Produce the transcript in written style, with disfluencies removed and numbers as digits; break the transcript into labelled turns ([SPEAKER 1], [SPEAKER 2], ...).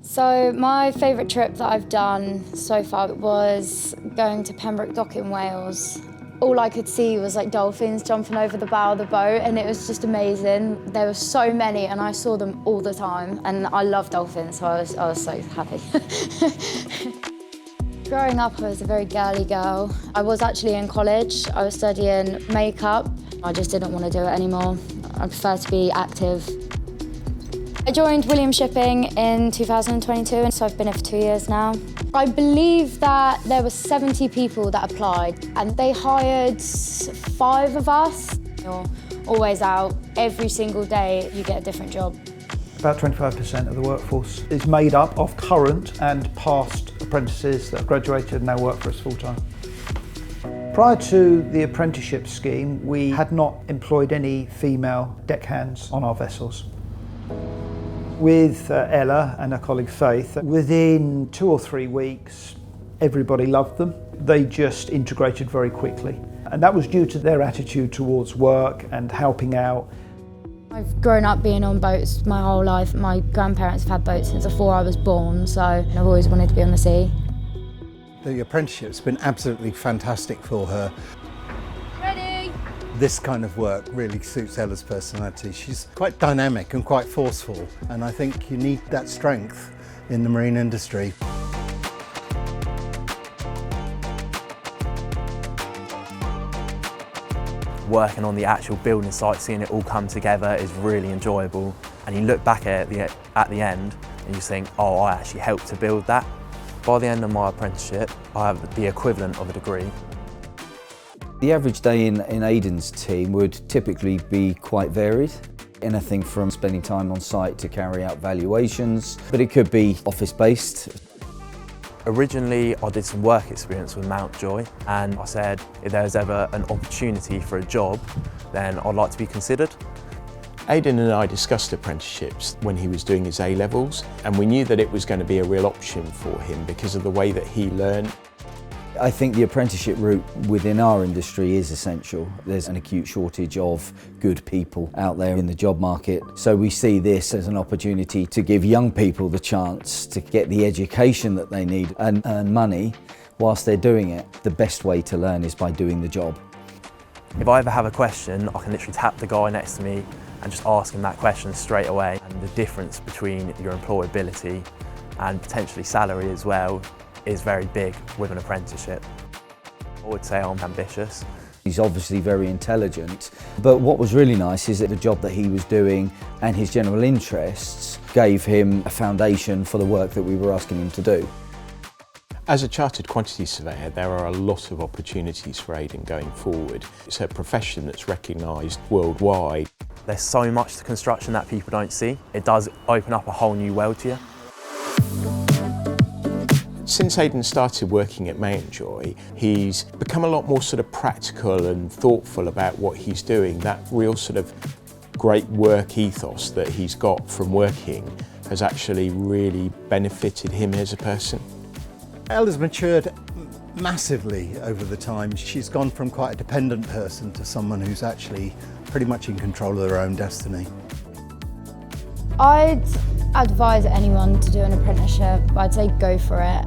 [SPEAKER 1] So my favourite trip that I've done so far was going to Pembroke Dock in Wales. All I could see was like dolphins jumping over the bow of the boat, and it was just amazing. There were so many and I saw them all the time, and I love dolphins, so I was so happy. Growing up, I was a very girly girl. I was actually in college. I was studying makeup. I just didn't want to do it anymore. I prefer to be active. I joined Williams Shipping in 2022, and so I've been here for 2 years now. I believe that there were 70 people that applied, and they hired 5 of us. You're always out. Every single day you get a different job.
[SPEAKER 2] About 25% of the workforce is made up of current and past apprentices that have graduated and now work for us full-time. Prior to the apprenticeship scheme, we had not employed any female deckhands on our vessels. With Ella and her colleague Faith, within 2 or 3 weeks, everybody loved them. They just integrated very quickly. And that was due to their attitude towards work and helping out.
[SPEAKER 1] I've grown up being on boats my whole life. My grandparents have had boats since before I was born, so I've always wanted to be on the sea.
[SPEAKER 3] The apprenticeship's been absolutely fantastic for her.
[SPEAKER 1] Ready?
[SPEAKER 3] This kind of work really suits Ella's personality. She's quite dynamic and quite forceful, and I think you need that strength in the marine industry.
[SPEAKER 4] Working on the actual building site, seeing it all come together is really enjoyable. And you look back at the end and you think, oh, I actually helped to build that. By the end of my apprenticeship, I have the equivalent of a degree.
[SPEAKER 5] The average day in Aidan's team would typically be quite varied. Anything from spending time on site to carry out valuations, but it could be office-based.
[SPEAKER 4] Originally, I did some work experience with Mountjoy, and I said if there's ever an opportunity for a job, then I'd like to be considered.
[SPEAKER 6] Aidan and I discussed apprenticeships when he was doing his A-levels, and we knew that it was going to be a real option for him because of the way that he learned.
[SPEAKER 5] I think the apprenticeship route within our industry is essential. There's an acute shortage of good people out there in the job market. So we see this as an opportunity to give young people the chance to get the education that they need and earn money whilst they're doing it. The best way to learn is by doing the job.
[SPEAKER 4] If I ever have a question, I can literally tap the guy next to me and just ask him that question straight away. And the difference between your employability and potentially salary as well is very big with an apprenticeship. I would say I'm ambitious.
[SPEAKER 5] He's obviously very intelligent, but what was really nice is that the job that he was doing and his general interests gave him a foundation for the work that we were asking him to do.
[SPEAKER 6] As a chartered quantity surveyor, there are a lot of opportunities for Aidan going forward. It's a profession that's recognised worldwide.
[SPEAKER 4] There's so much to construction that people don't see. It does open up a whole new world to you.
[SPEAKER 6] Since Aidan started working at Mountjoy, he's become a lot more sort of practical and thoughtful about what he's doing. That real sort of great work ethos that he's got from working has actually really benefited him as a person.
[SPEAKER 3] Ella's matured massively over the time. She's gone from quite a dependent person to someone who's actually pretty much in control of their own destiny.
[SPEAKER 1] I'd advise anyone to do an apprenticeship. I'd say go for it.